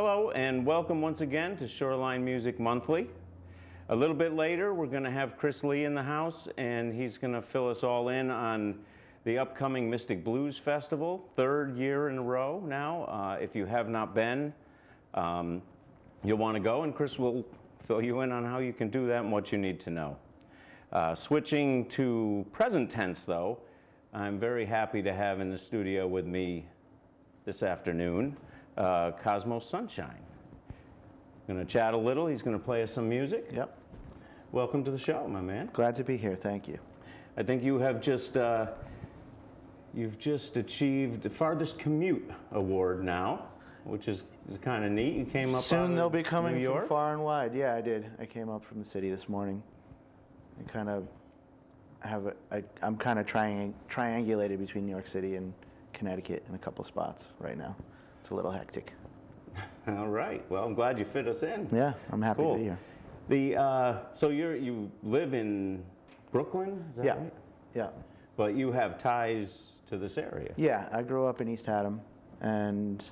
Hello and welcome once again to Shoreline Music Monthly. A little bit later we're going to have Chris Leigh in the house, and he's going to fill us all in on the upcoming Mystic Blues Festival, third year in a row now. If you have not been, you'll want to go, and Chris will fill you in on how you can do that and what you need to know. Switching to present tense though, I'm very happy to have in the studio with me this afternoon Cosmos Sunshine. We're going to chat a little. He's going to play us some music. Yep. Welcome to the show, my man. Glad to be here. Thank you. I think you have just you've just achieved the farthest commute award now, which is kind of neat. You came up Soon they'll be coming New York? from far and wide. Yeah, I did. I came up from the city this morning. I kind of have I'm kind of triangulated between New York City and Connecticut in a couple spots right now. It's a little hectic. All right. Well, I'm glad you fit us in. Yeah, I'm happy Cool. to be here. So you live in Brooklyn, is that Yeah. right? Yeah. But you have ties to this area. Yeah, I grew up in East Haddam, and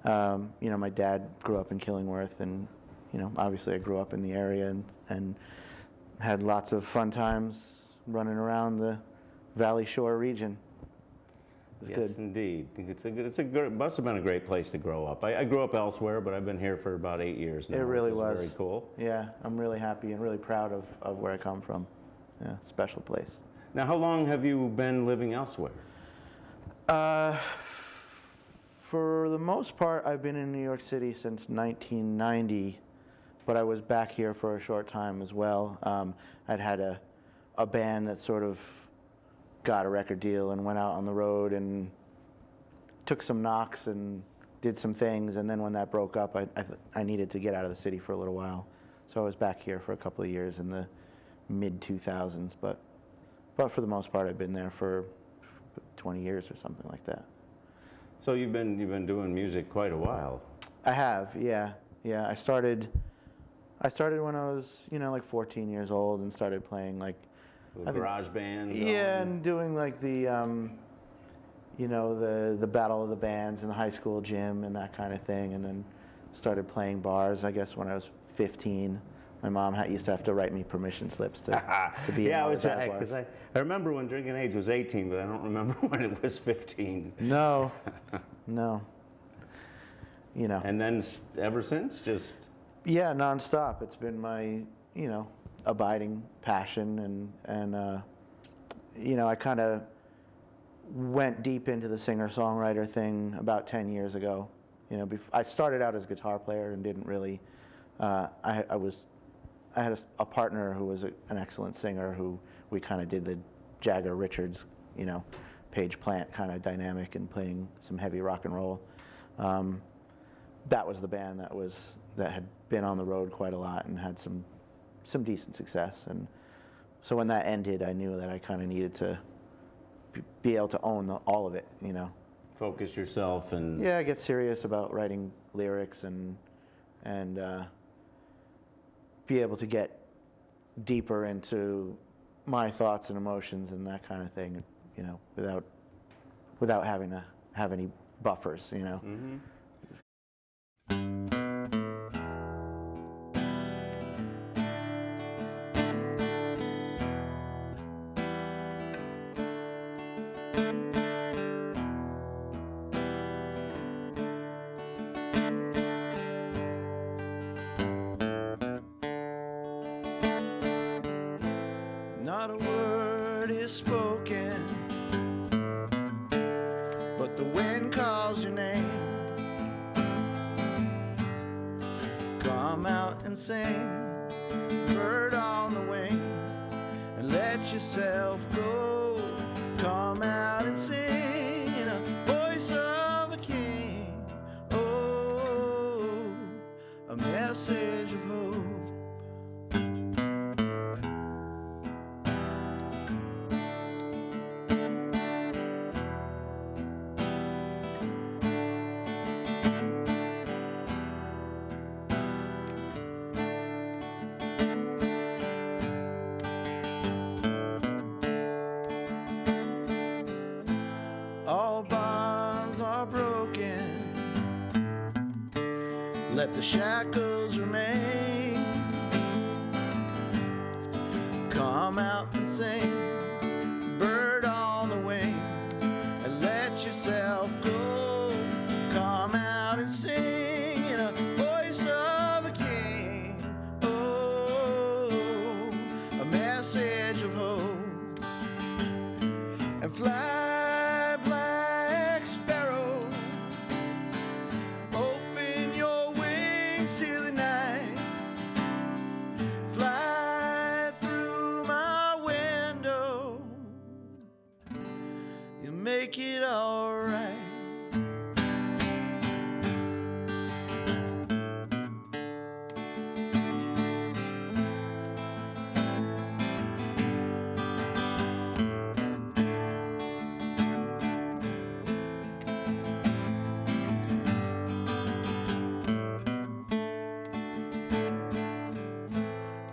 my dad grew up in Killingworth, and obviously I grew up in the area and had lots of fun times running around the Valley Shore region. It's Yes, good. indeed. It must have been a great place to grow up. I grew up elsewhere, but I've been here for about 8 years now. It really which is was. very cool. Yeah, I'm really happy and really proud of where I come from. Yeah, special place. Now, how long have you been living elsewhere? For the most part, I've been in New York City since 1990, but I was back here for a short time as well. I'd had a band that sort of got a record deal and went out on the road and took some knocks and did some things, and then when that broke up, I needed to get out of the city for a little while. So I was back here for a couple of years in the mid-2000s, but for the most part, I've been there for 20 years or something like that. So you've been doing music quite a while. I have, yeah. I started when I was, like 14 years old, and started playing like Garage band. Yeah, and doing like the the battle of the bands in the high school gym and that kind of thing, and then started playing bars, I guess, when I was 15. My mom used to have to write me permission slips to be in all the jazz bars. I remember when drinking age was 18, but I don't remember when it was 15. No. And then ever since, just... Yeah, nonstop. It's been my, abiding passion, and I kind of went deep into the singer-songwriter thing about 10 years ago. I started out as a guitar player and didn't really. I had a partner who was an excellent singer, who we kind of did the Jagger Richards, Page Plant kind of dynamic, and playing some heavy rock and roll. That was the band that had been on the road quite a lot and had some decent success. And so when that ended, I knew that I kind of needed to be able to own all of it, Focus yourself and... Yeah, get serious about writing lyrics and be able to get deeper into my thoughts and emotions and that kind of thing, without having to have any buffers, Mm-hmm. Not a word is spoken, but the wind calls your name. Come out and sing, bird on the wing, and let yourself go. Come out and sing in a voice of a king. Oh, a message of hope. let the shackles remain. Come out and sing, bird on the wing, and let yourself go. Come out and sing in a voice of a king. Oh, a message of hope. And fly, black sparrow, open your wings to the night. Fly through my window, you make it all right.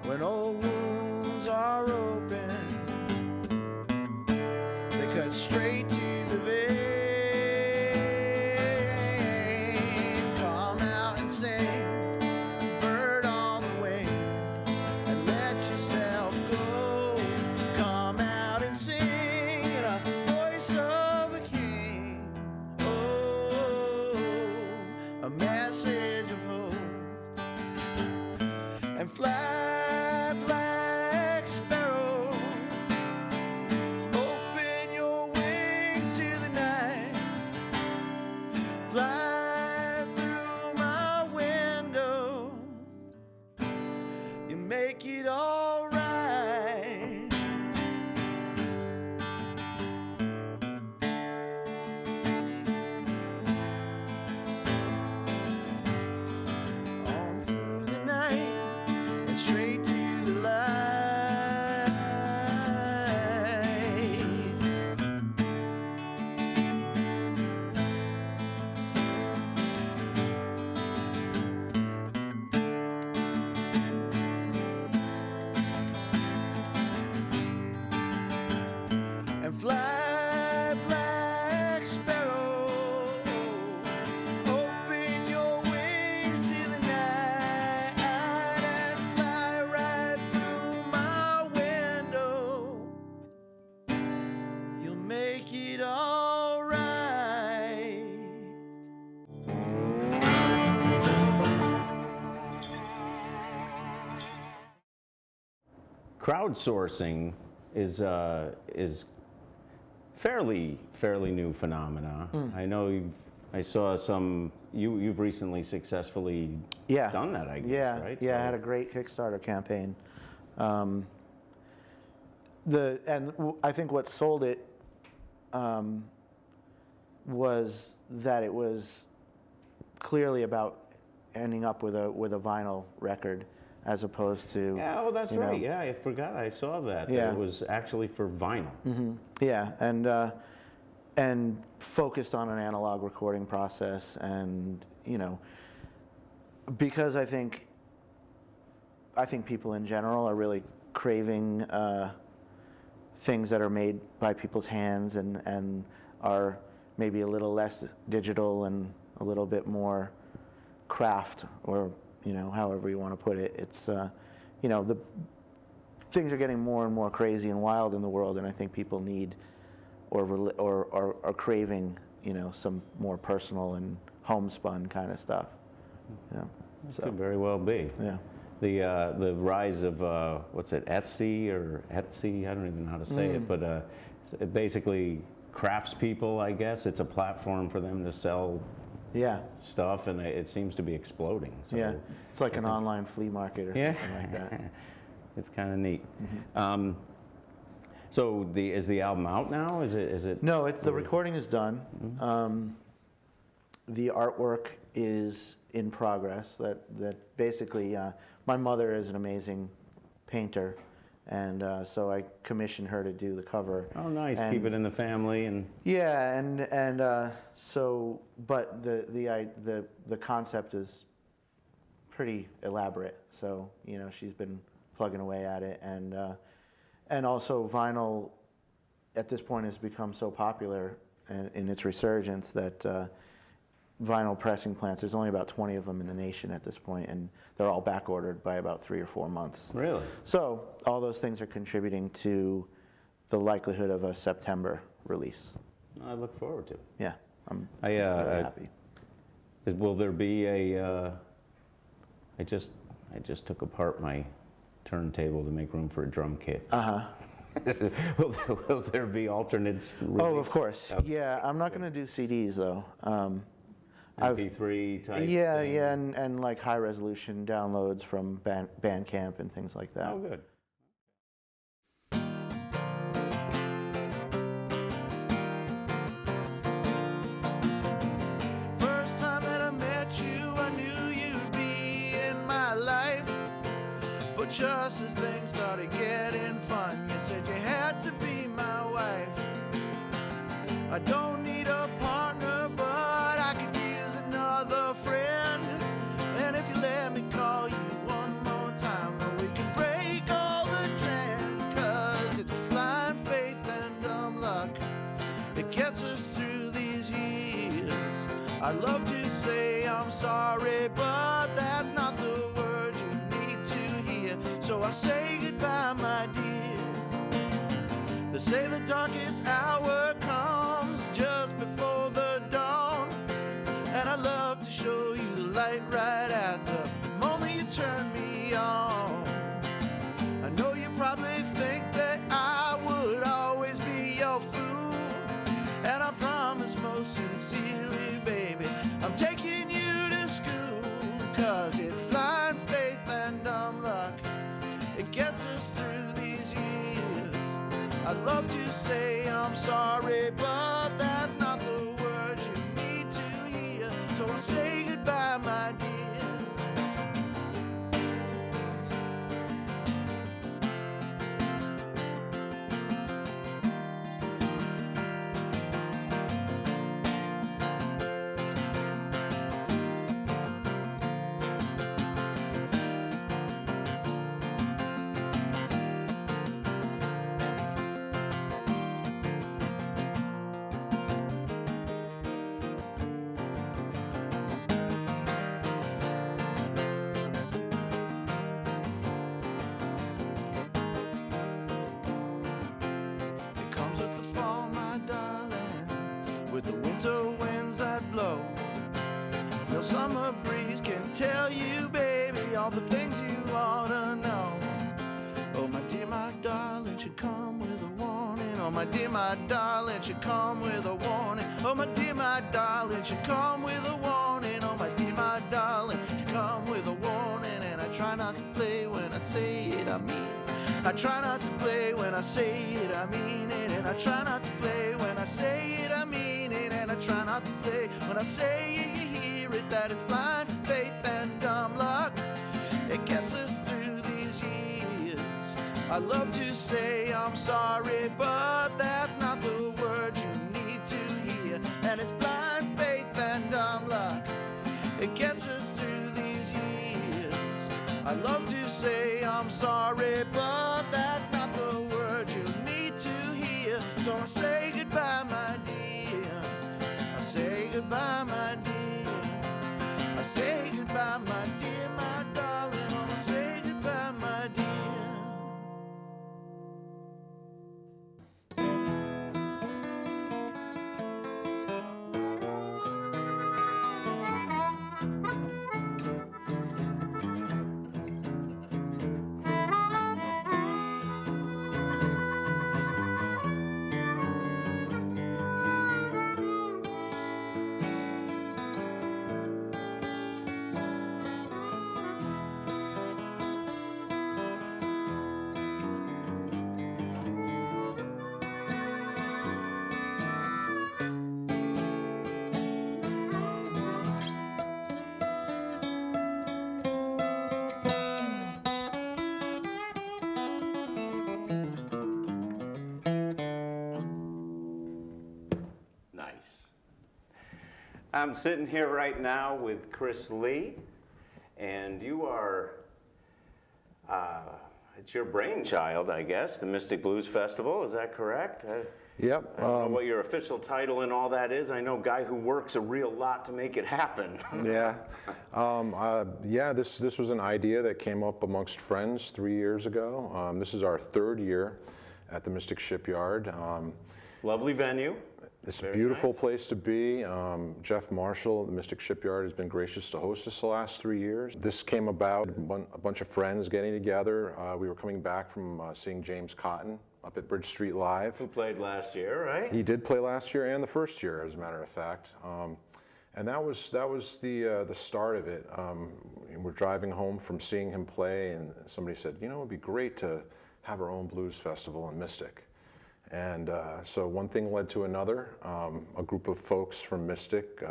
When old wounds are open, they cut straight to the vein. Come out and sing, bird on the wing, and let yourself go. Come out and sing in a voice of a king. Oh, a message of hope. And fly, black sparrow, open your wings to the night. Fly through my window, you make it all right. On through the night, straight to the light. And fly, black sparrow, open your wings to the night, and fly right through my window. You'll make it all right. Crowdsourcing is fairly new phenomena. I know I saw you've recently successfully Yeah. done that, I guess, Yeah, right? yeah. I So- had a great Kickstarter campaign. I think what sold it was that it was clearly about ending up with a vinyl record, as opposed to Yeah, oh, that's you know, right. Yeah, I forgot. I saw that. Yeah. That it was actually for vinyl. Yeah, and focused on an analog recording process, and because I think people in general are really craving things that are made by people's hands and are maybe a little less digital and a little bit more craft, or however you want to put it. It's the things are getting more and more crazy and wild in the world, and I think people need or are craving some more personal and homespun kind of stuff. That could very well be. Yeah. The rise of what's it, Etsy? I don't even know how to say it, but it basically craftspeople, I guess. It's a platform for them to sell Yeah. stuff, and it seems to be exploding. So Yeah. It's like an online flea market or something like that. It's kind of neat. So is the album out now? Is it? No, the recording is done. The artwork is in progress. That basically, my mother is an amazing painter, and so I commissioned her to do the cover. Oh, nice. And, keep it in the family and. Yeah, and so, but the concept is pretty elaborate. So she's been plugging away at it, and also vinyl at this point has become so popular in its resurgence that vinyl pressing plants. There's only about 20 of them in the nation at this point, and they're all back ordered by about 3 or 4 months. Really? So all those things are contributing to the likelihood of a September release. I look forward to it. Yeah, I'm really happy. Will there be a? I just took apart my turntable to make room for a drum kit. Will there be alternates? Oh, of course. Yeah, I'm not going to do CDs though. MP3 type. Yeah, thing? yeah, and like high resolution downloads from Bandcamp and things like that. Oh, good. First time that I met you, I knew you'd be in my life. But just as things started getting fun, you said you had to be my wife. I don't need a partner, but I could use another friend. And if you let me call you one more time, we can break all the trends. 'Cause it's blind faith and dumb luck that gets us through these years. I'd love to say I'm sorry, but that's not the word you need to hear. So I say goodbye, my dear. They say the darkest hour comes just before the dawn, and I'd love to show you the light right at the moment you turn me on. I know you probably think that I would always be your fool, and I promise most sincerely, baby, I'm taking you to school. 'Cause it's blind faith and dumb luck, it gets us through these years. I'd love to say I'm sorry, but that's not the word you need to hear. So I say goodbye, my dear. It comes with the fall, my darling, with the winter winds that blow. No summer breeze can tell you, baby, all the things you ought to know. Oh, my dear, my darling, should come with a warning. Oh, my dear, my darling, should come with a warning. Oh, my dear, my darling, should come with a warning. Oh, my dear, my darling, should come with a warning. And I try not to play when I say it, I mean it. I try not to play when I say it, I mean it. And I try not to play when I say it, I mean it. And I try not to play when I say it, you hear it. That it's blind faith and dumb luck, it gets us through these years. I love to say I'm sorry, but that's not the word you need to hear. And it's blind faith and dumb luck, it gets us through these years. I love to say I'm sorry, but that's not the word you need to hear. So I say goodbye, my dear. I say goodbye, my dear. I say goodbye, my dear, my darling. Oh, I say goodbye, my dear. Nice. I'm sitting here right now with Leigh, and you are, it's your brainchild, I guess, the Mystic Blues Festival, is that correct? Yep. I don't know what your official title and all that is. I know guy who works a real lot to make it happen. Yeah. This was an idea that came up amongst friends 3 years ago. This is our third year at the Mystic Shipyard. Lovely venue. It's a Very beautiful nice. place to be. Jeff Marshall at the Mystic Shipyard has been gracious to host us the last 3 years. This came about a bunch of friends getting together. We were coming back from seeing James Cotton up at Bridge Street Live. Who played last year, right? He did play last year and the first year, as a matter of fact. And that was the start of it. We're driving home from seeing him play, and somebody said, you know, it'd be great to have our own blues festival in Mystic. And so one thing led to another. A group of folks from Mystic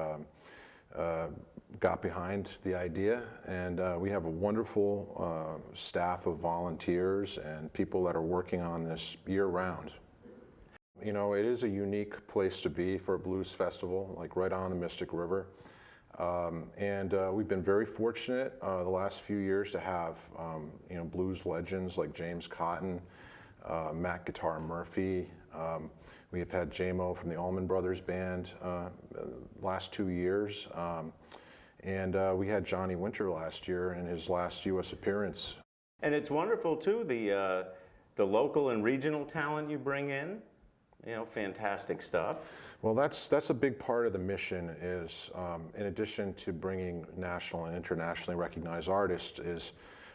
got behind the idea, and we have a wonderful staff of volunteers and people that are working on this year-round. You know, it is a unique place to be for a blues festival, like right on the Mystic River. We've been very fortunate the last few years to have you know, blues legends like James Cotton, Matt Guitar Murphy. We have had J-Mo from the Allman Brothers Band last 2 years. We had Johnny Winter last year in his last U.S. appearance. And it's wonderful too, the local and regional talent you bring in. You know, fantastic stuff. Well, that's a big part of the mission is, in addition to bringing national and internationally recognized artists, is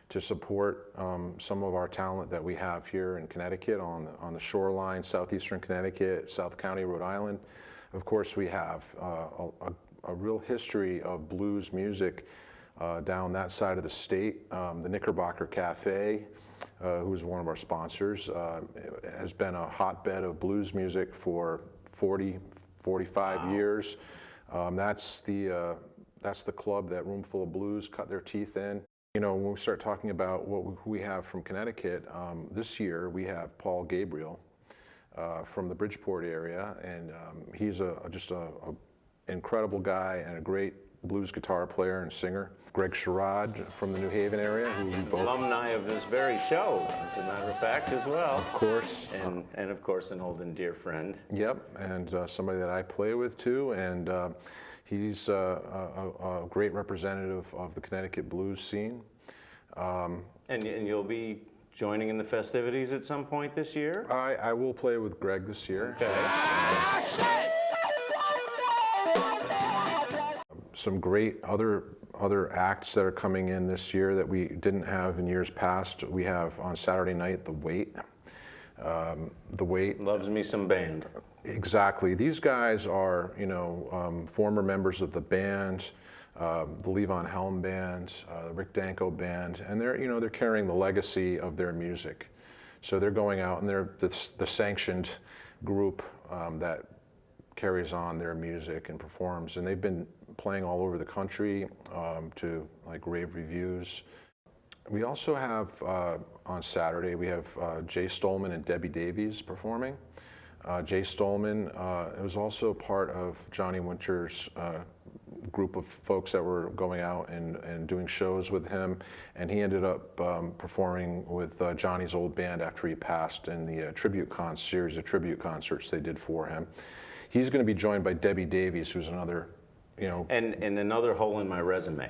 to support some of our talent that we have here in Connecticut on the shoreline, southeastern Connecticut, South County, Rhode Island. Of course, we have a real history of blues music down that side of the state. The Knickerbocker Cafe, who is one of our sponsors, has been a hotbed of blues music for 45 years. That's the club that Roomful of Blues cut their teeth in. You know, when we start talking about who we have from Connecticut, this year we have Paul Gabriel from the Bridgeport area, and he's just a incredible guy and a great blues guitar player and singer. Greg Sherrod from the New Haven area, who we both... Alumni of this very show, as a matter of fact, as well. Of course. And of course, an old and dear friend. Yep, and somebody that I play with too, and he's a great representative of the Connecticut blues scene. And you'll be joining in the festivities at some point this year? I will play with Greg this year. Okay. Some great other acts that are coming in this year that we didn't have in years past. We have on Saturday night, The Wait. The Wait. Loves me some band. Exactly. These guys are, you know, former members of the band, the Levon Helm band, the Rick Danko band, and they're carrying the legacy of their music. So they're going out and they're the sanctioned group that carries on their music and performs, and they've been playing all over the country to like rave reviews. We also have on Saturday we have Jay Stolman and Debbie Davies performing. Jay Stolman was also part of Johnny Winter's group of folks that were going out and doing shows with him, and he ended up performing with Johnny's old band after he passed in the series of tribute concerts they did for him. He's going to be joined by Debbie Davies, who's another, you know... And another hole in my resume.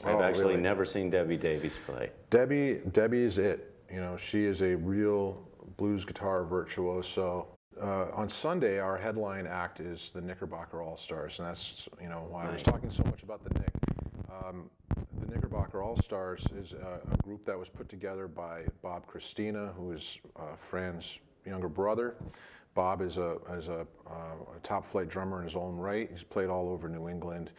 I've actually really? never seen Debbie Davies play. Debbie's it. You know, she is a real blues guitar virtuoso. On Sunday, our headline act is the Knickerbocker All-Stars, and that's, you know, why I was talking so much about the Knick. The Knickerbocker All-Stars is a group that was put together by Bob Christina, who is Fran's younger brother. Bob is a top flight drummer in his own right. He's played all over New England.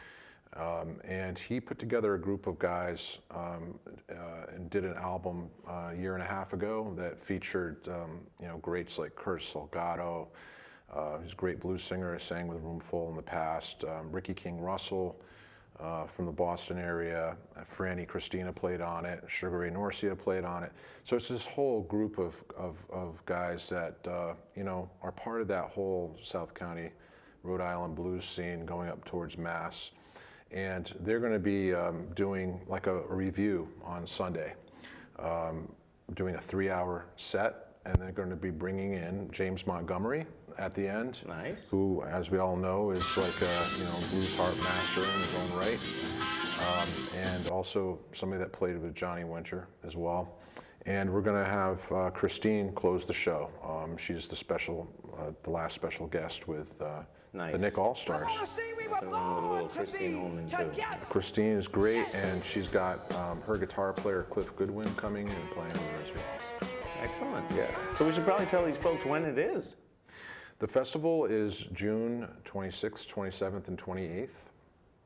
And he put together a group of guys and did an album a year and a half ago that featured you know, greats like Curtis Salgado, who's a great blues singer, I sang with Roomful in the past, Ricky King Russell from the Boston area, Franny Christina played on it, Sugar Ray Norcia played on it. So it's this whole group of guys that you know, are part of that whole South County, Rhode Island blues scene going up towards Mass. And they're going to be doing like a review on Sunday, doing a 3-hour set, and they're going to be bringing in James Montgomery, at the end. Nice. Who, as we all know, is like a blues harp master in his own right, and also somebody that played with Johnny Winter as well. And we're going to have Christine close the show. She's the last special guest with Nice. the Nick All-Stars. Christine is great, and she's got her guitar player Cliff Goodwin coming and playing with her as well. Excellent. Yeah. So we should probably tell these folks when it is. The festival is June 26th, 27th, and 28th.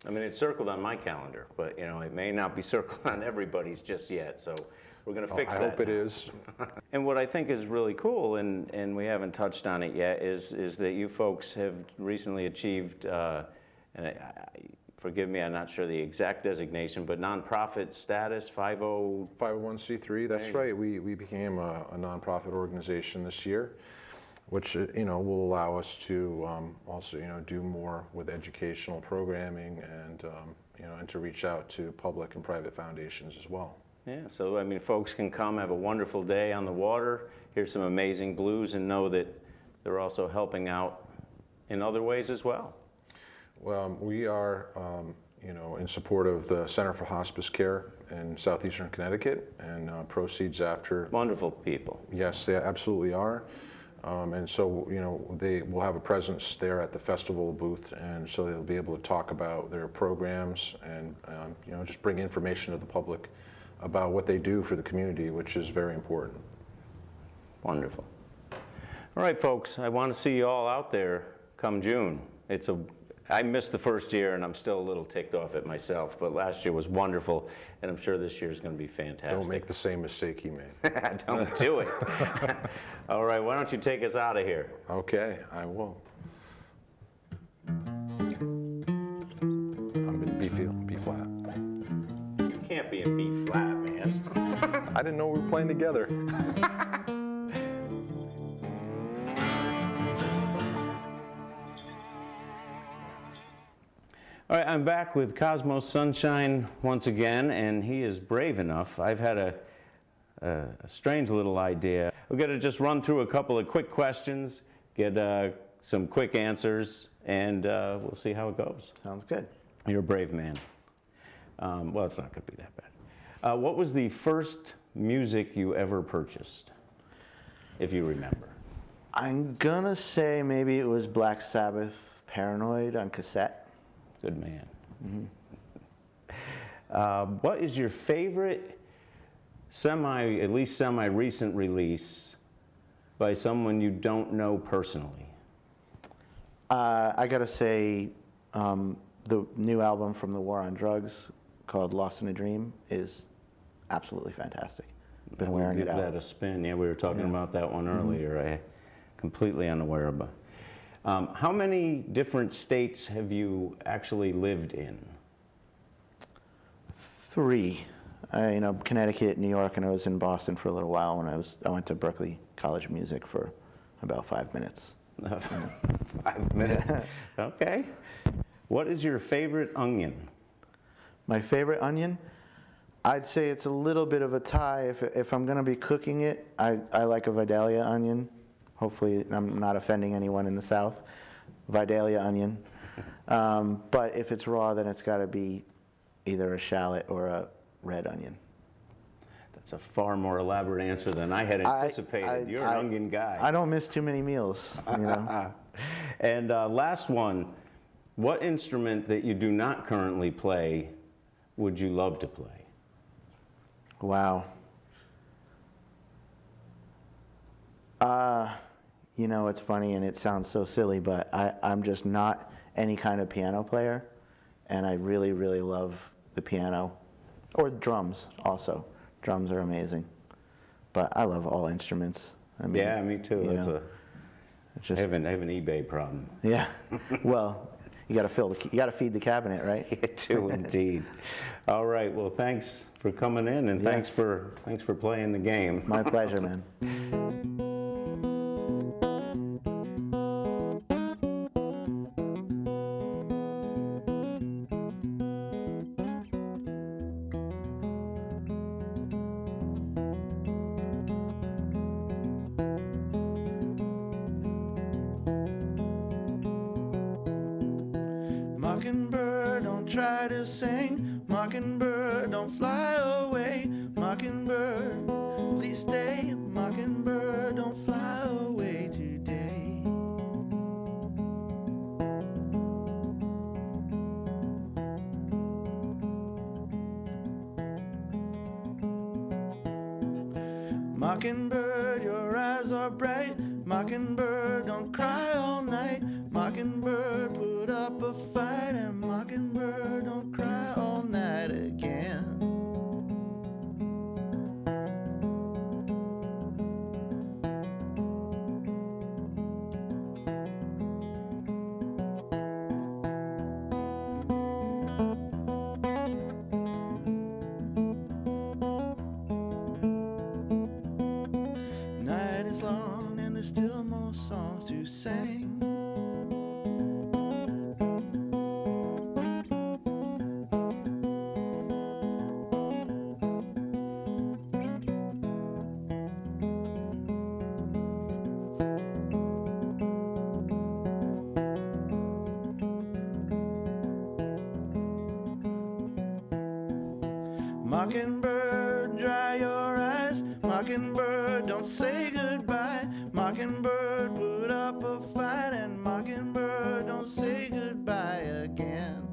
I mean, it's circled on my calendar, but it may not be circled on everybody's just yet. So we're going to fix that. I hope it is. And what I think is really cool, and we haven't touched on it yet, is that you folks have recently achieved, forgive me, I'm not sure the exact designation, but nonprofit status, 501c3, that's right. We became a nonprofit organization this year, which will allow us to also do more with educational programming and to reach out to public and private foundations as well. Yeah, so I mean, folks can come have a wonderful day on the water, hear some amazing blues, and know that they're also helping out in other ways as well. Well, we are, in support of the Center for Hospice Care in southeastern Connecticut, and proceeds after. Wonderful people. Yes, they absolutely are. And so, they will have a presence there at the festival booth, and so they'll be able to talk about their programs and, just bring information to the public about what they do for the community, which is very important. Wonderful. All right, folks, I want to see you all out there come June. I missed the first year, and I'm still a little ticked off at myself, but last year was wonderful, and I'm sure this year is going to be fantastic. Don't make the same mistake he made. Don't do it. All right, why don't you take us out of here? Okay, I will. I'm in B flat. You can't be in B flat, man. I didn't know we were playing together. All right, I'm back with Cosmos Sunshine once again, and he is brave enough. I've had a strange little idea. We're going to just run through a couple of quick questions, get some quick answers, and we'll see how it goes. Sounds good. You're a brave man. Well, it's not going to be that bad. What was the first music you ever purchased, if you remember? I'm gonna say maybe it was Black Sabbath, Paranoid on cassette. Good man. Mm-hmm. What is your favorite at least semi-recent release by someone you don't know personally? I gotta say, the new album from the War on Drugs called Lost in a Dream is absolutely fantastic. Been wearing it out. Give that a spin. Yeah, we were talking about that one earlier. I completely unaware of it. How many different states have you actually lived in? 3. Connecticut, New York, and I was in Boston for a little while when I went to Berklee College of Music for about 5 minutes. 5 minutes. Okay. What is your favorite onion? My favorite onion? I'd say it's a little bit of a tie. If I'm going to be cooking it, I like a Vidalia onion. Hopefully I'm not offending anyone in the South. Vidalia onion. But if it's raw, then it's got to be either a shallot or a red onion. That's a far more elaborate answer than I had anticipated. You're an onion guy. I don't miss too many meals, And last one, what instrument that you do not currently play would you love to play? Wow. It's funny and it sounds so silly, but I'm just not any kind of piano player, and I really, really love the piano, or drums also. Drums are amazing, but I love all instruments. I mean, yeah, me too. I have an eBay problem. Yeah. Well, you got to feed the cabinet, right? You do indeed. All right. Well, thanks for coming in, and thanks for playing the game. My pleasure, man. Mockingbird, don't try to sing. Mockingbird, don't fly away. Mockingbird, please stay. Mockingbird, don't fly away today. Mockingbird, your eyes are bright. Mockingbird, don't cry all night. Mockingbird, put up a fight. And Mockingbird, don't cry all night again. Night is long and there's still more songs to sing. Mockingbird, dry your eyes. Mockingbird, don't say goodbye. Mockingbird, put up a fight. And Mockingbird, don't say goodbye again.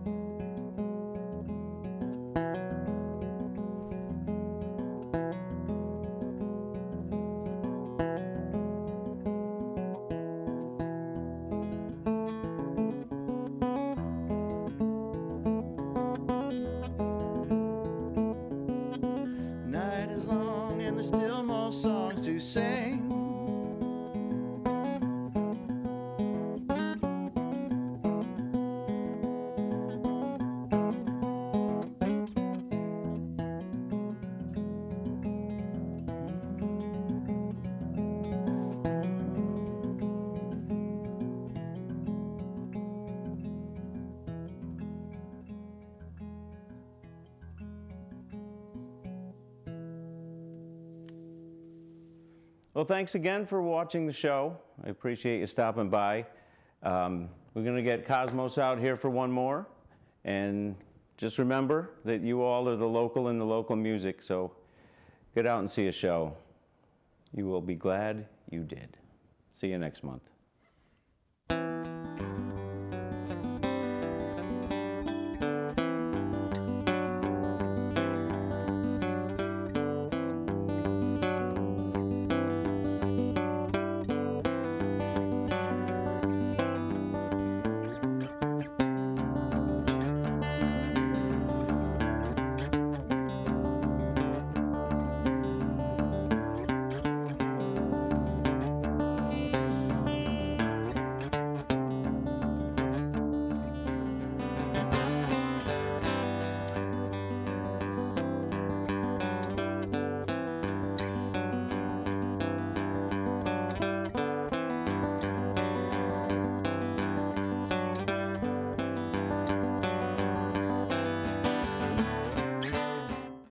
Night is long and there's still more songs to sing. Well, thanks again for watching the show. I appreciate you stopping by. We're going to get Cosmos out here for one more. And just remember that you all are the local in the local music, so get out and see a show. You will be glad you did. See you next month.